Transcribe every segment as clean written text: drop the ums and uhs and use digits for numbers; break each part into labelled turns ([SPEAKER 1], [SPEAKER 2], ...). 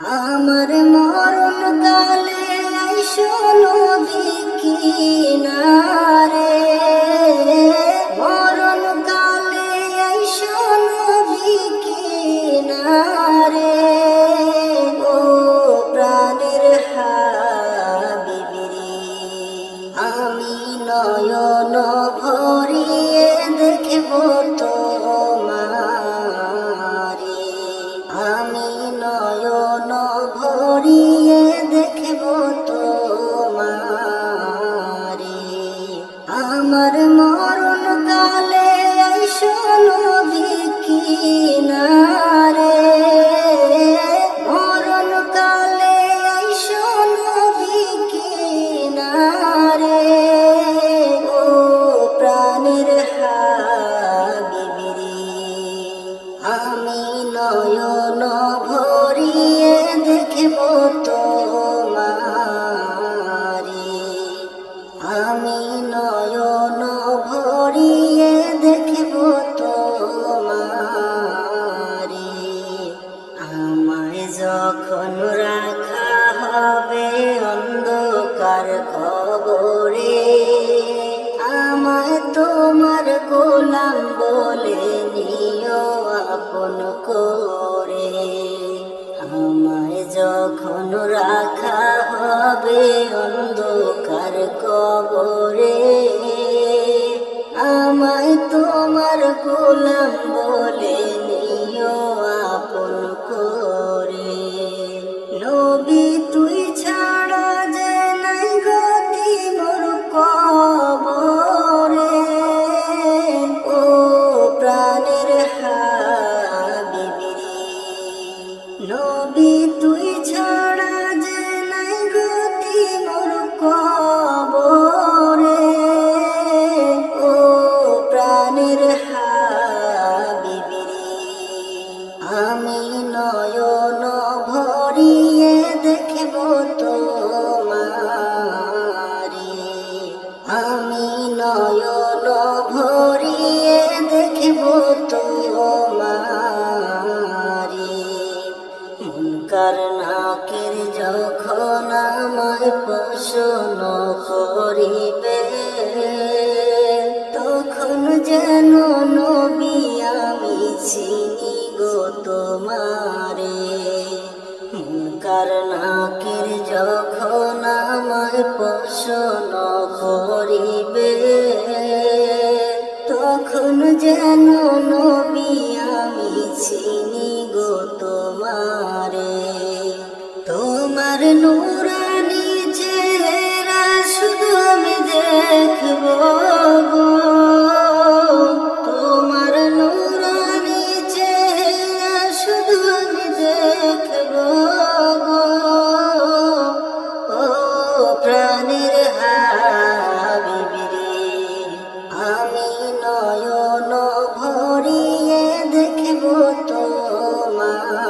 [SPEAKER 1] আমার মরণ কালে আইসো নবী কিনারে, মরণ কালে আইসো নবী কিনারে। ও প্রাণের হাবিবি, আমি নয়ন ভরিয়ে দেখব তোমারে, আমি নয়ন ভরিয়ে দেখব তোমারে। আমার মরণ কালে আইসো নবী কিনারে, মরণ কালে আইসো নবী কিনারে। ও প্রাণের হাবিবি, আমি নয়ন ভরিয়ে দেখব তোমারে, আমি নয়ন ভরিয়ে দেখব তোমারে। আমায় যখন রাখা হবে অন্ধকার কবরে, আমায় তোমার গোলাম বলে নিও আপন করে। আমায় যখন রাখা হবে অন্ধকার কবরে, আমায় তোমার গোলাম বলে নিও আপন করে। নবী তুই ছাড়া যে নাই গতি মোর কবরে, ও প্রাণের হাবিবি, নবী তুই ছাড়া যে নাই গতি মোর কবরে। ও প্রাণের হাবিবি, আমি নয়ন ভরিয়ে দেখব তোমারে, আমি নয়ন ভরিয়ে দেখব তোমারে। মুনকার নাকির যখন আমায় প্রশ্ন করিবে, তখন যেন নবী আমি চিনি গো তোমারে। মুনকার নাকির যখন আমায় প্রশ্ন করিবে, তখন যেন নবী আমি চিনি গো তোমারে। তোমার নূরানি চেহারা শুধু আমি দেখব গো, তোমার নূরানি চেহারা শুধু আমি দেখব গো। ও প্রাণের হাবিবি, আমি নয়ন ভরিয়ে দেখব তোমারে,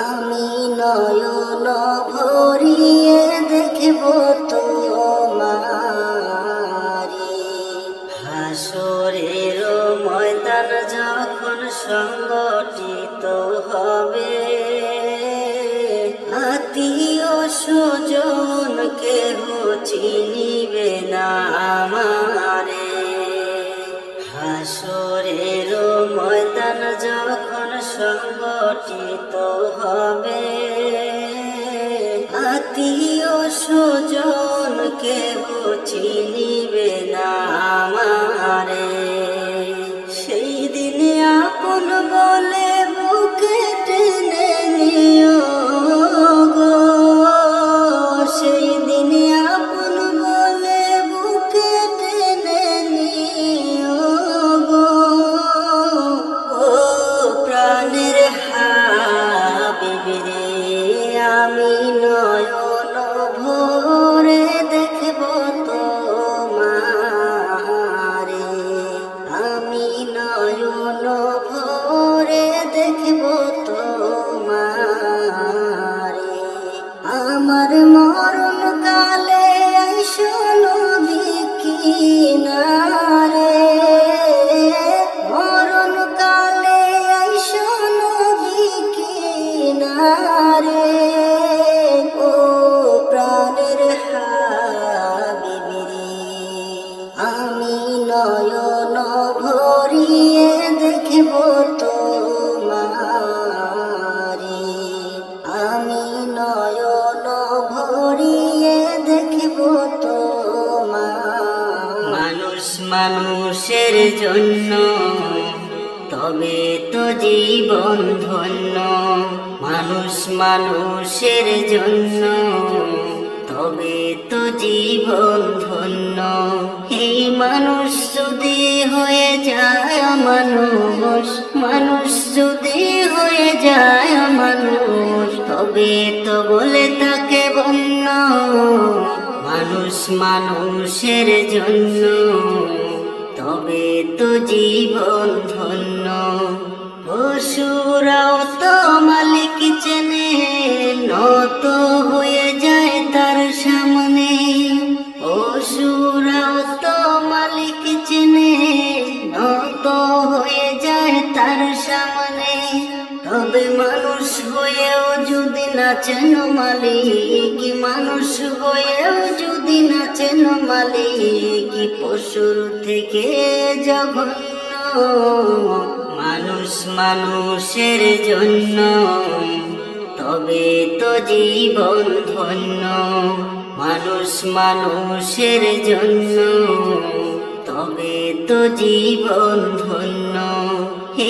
[SPEAKER 1] আমি নয়ন ভরিয়ে দেখব তোমারে। হাসরের ময়দান যখন সংগঠিত হবে, আত্মীয় স্বজন কেহ চিনিবে না আমারে। হাসরের ময়দান যখন সংগঠিত হবে, আত্মীয় স্বজন কেহ চিনিবে না আমারে। সেই দিনে আপন বলে বুকে টেনে নিও গো, সেই দিনে আপন বলে বুকে টেনে নিও গো। ও প্রাণের হাবিবি, আমি নয়ন ভরে দেখব তোমারে, রে ও প্রাণের হাবিবি, আমি নয়ন ভরিয়ে দেখব তোমারে, আমি নয়ন ভরিয়ে দেখব তোমার। মানুষ মানুষের জন্য তবে তো জীবন ধন্য, মানুষ মানুষের জন্য তবে তো জীবন ধন্য। এই মানুষ যদি হয়ে যায় মানুষ, মানুষ যদি হয়ে যায় মানুষ, তবে তো বলে তাকে বন্য। মানুষ মানুষের জন্য তবে তো জীবন ধন্য। পশুরাও তো মালিক চেনে, নত হয়ে যায় তার সামনে। পশুরাও তো মালিক চেনে, নত হয়ে যায় তার সামনে। তবে মানুষ হয়েও যদি না চেনো মালিক, মানুষ হয়েও যদি না চেনো মালিক, পশুর থেকে জঘন্য। মানুষ মানুষের জন্য তবে তো জীবন ধন্য, মানুষ মানুষের জন্য তবে তো জীবন ধন্য।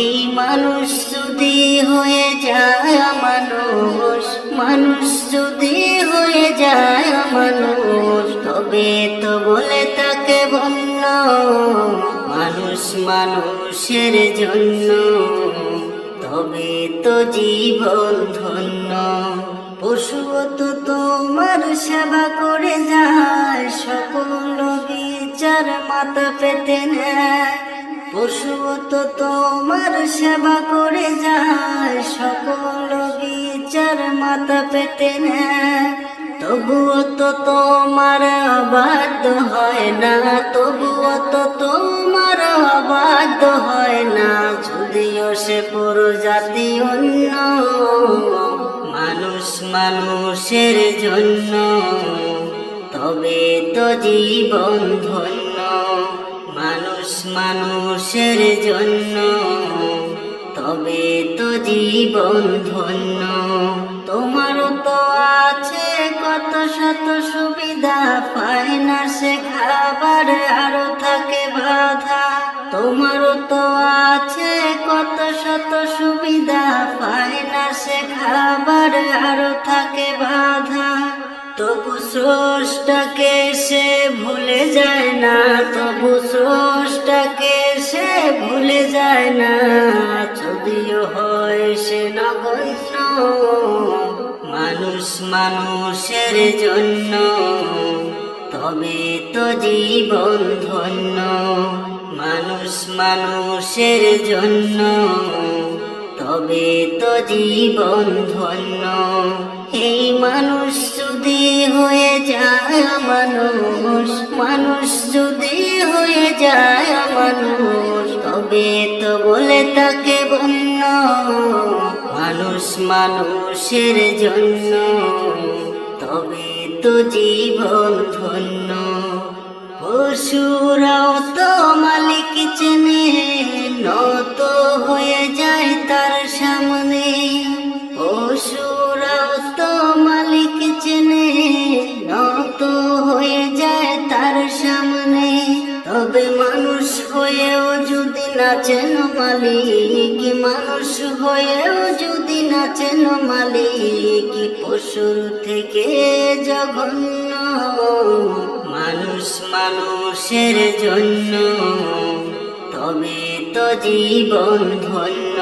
[SPEAKER 1] এই মানুষ যদি হয়ে যায় মানুষ, মানুষ যদি হয়ে যায় মানুষ, তবে তো বলে তাকে বন্য। মানুষ মানুষের জন্য তবে তো জীবন ধন্য। পশুও তো তোমার সেবা করে যায়, সকল বিচার মাথা পেতে নেয়। পশুও তো তোমার সেবা করে যায়, সকল বিচার মাথা পেতে নেয়। তবুও তো তোমার অবাধ্য হয় না, তবুও তো তোমার অবাধ্য হয় না, যদিও সে প্রজাতি অন্য। মানুষ মানুষের জন্য তবে তো জীবন ধন্য, মানুষ মানুষের জন্য তবে তো জীবন ধন্য। তোমারও তো আছে কত শত সুবিধা, পায় না সে খাবার আরো থাকে বাধা। তোমারও তো আছে কত শত সুবিধা, পায় না সে খাবার আরো থাকে বাধা। তবু স্রষ্টাকে সে ভুলে যায় না, তবু স্রষ্টাকে সে ভুলে যায় না, যদিও হয় সে নগণ্য। মানুষ মানুষের জন্য তবে তো জীবন ধন্য, মানুষ মানুষের জন্য তবে তো জীবন ধন্য। এই মানুষ যদি হয়ে যায় মানুষ, মানুষ যদি হয়ে যায় মানুষ, তবে তো বলে তাকে বন্য। মানুষ মানুষের জন্য তবে তো জীবন ধন্য। পশুরাও তো মালিক চেনে, নত হয়ে যায় তার সামনে। পশুরাও তো মালিক চেনে, নত হয়ে যায় তার সামনে। তবে মানুষ হয়েও যদি না চেনো মালিক, মানুষ হয়েও যদি না চেনো মালিক, পশুর থেকে জঘন্য। মানুষ মানুষের জন্য তবে তো জীবন ধন্য,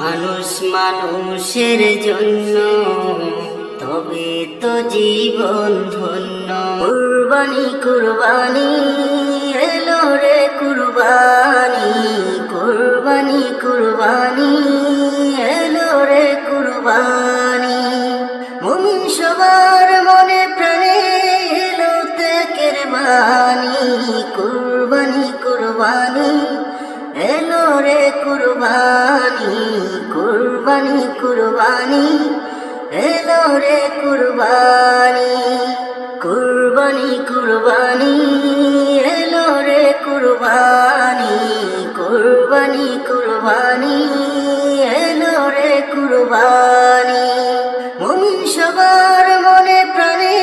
[SPEAKER 1] মানুষ মানুষের জন্য তবে তো জীবন ধন্য। কুরবানি কুরবানি এলো রে কুরবানি, কুরবানি কুরবানি এলো রে কুরবানি। মুমিন সবার মনে প্রাণে এলো তেকের বাণী, কুরবানি কুরবানি এলো রে কুরবানি, কুরবানি। কুরবানি কুরবানি এলো রে কুরবানি কুরবানি কুরবানি এলো রে কুরবানি কুরবানি কুরবানি এলো রে কুরবানি মুমিন সবার মনে প্রাণে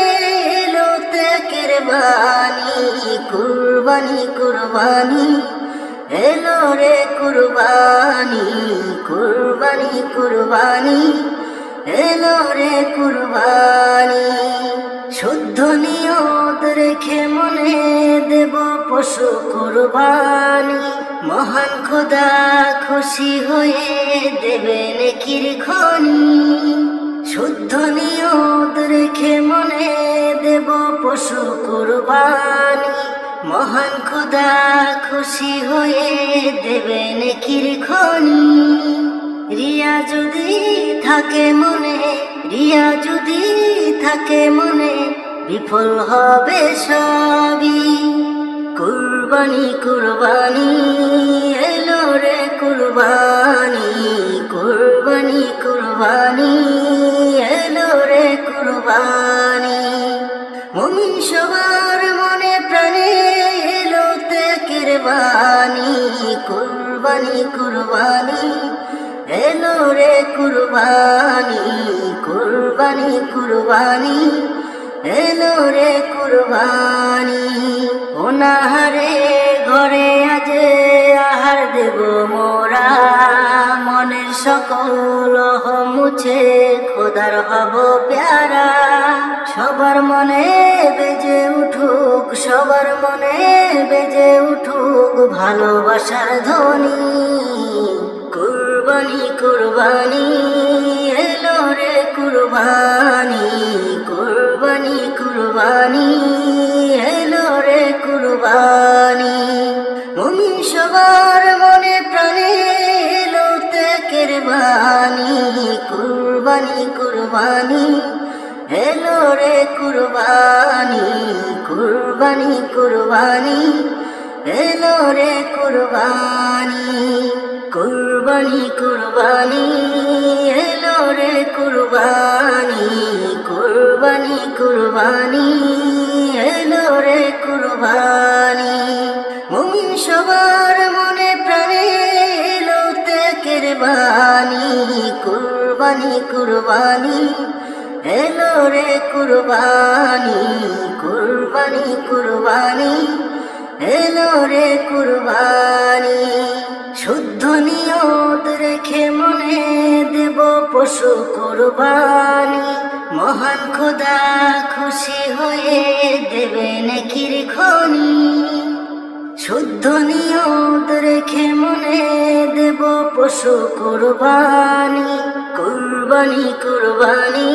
[SPEAKER 1] এলো ত্যাগের বাণী কুরবানি কুরবানি এলো রে কুরবানি কুরবানি কুরবানি এলো রে কুরবানি শুদ্ধ নিয়ত রেখে মনে দেব পশু কুরবানি মহান খোদা খুশি হয়ে দেবে নেকির খনি শুদ্ধ নিয়ত রেখে মনে দেব পশু কুরবানি মহান খোদা খুশি হয়ে দেবে নেকির খনি রিয়া যদি থাকে মনে রিয়া যদি থাকে মনে বিফল হবে সবই কুরবানি কুরবানি এলো রে কুরবানি কুরবানি কুরবানি এলো রে কুরবানি মুমিন সবার মনে প্রাণে এলো ত্যাগের বাণী কুরবানি কুরবানি এলো রে কুরবানি কুরবানি কুরবানি এলো রে কুরবানি অনাহারে ঘরে আজ আহার দেব মোরা মনের সকল মুছে খোদার হব প্যারা সবার মনে বেজে উঠুক সবার মনে বেজে উঠুক ভালোবাসার ধ্বনি কুরবানি কুরবানি এলো রে কুরবানি কুরবানি কুরবানি এলো রে কুরবানি মুমিন সবার মনে প্রাণে এলো ত্যাগের বাণী কুরবানি কুরবানি এলো রে কুরবানি কুরবানি কুরবানি এলো রে কুরবানি কুরবানি কুরবানি এলো রে কুরবানি কুরবানি কুরবানি এলো রে কুরবানি মুমিন সবার মনে প্রাণে এলো ত্যাগের বাণী কুরবানি কুরবানি এলো রে কুরবানি কুরবানি কুরবানি এলো রে কুরবানি শুদ্ধ নিয়ত রেখে মনে দেব পশু কুরবানি মহান খোদা খুশি হয়ে দেবে নেকির খনি শুদ্ধ নিয়ত রেখে মনে দেব পশু কুরবানি কুরবানি কুরবানি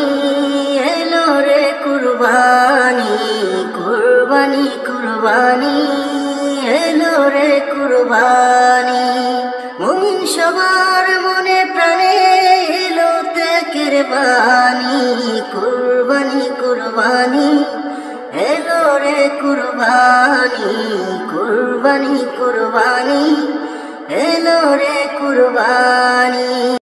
[SPEAKER 1] এলো রে কুরবানি কুরবানি কুরবানি এলো রে কুরবানি মুমিন সবার মনে প্রাণে এলো ত্যাগের বাণী কুরবানি কুরবানি এলো রে কুরবানি কুরবানি কুরবানি এলো রে কুরবানি।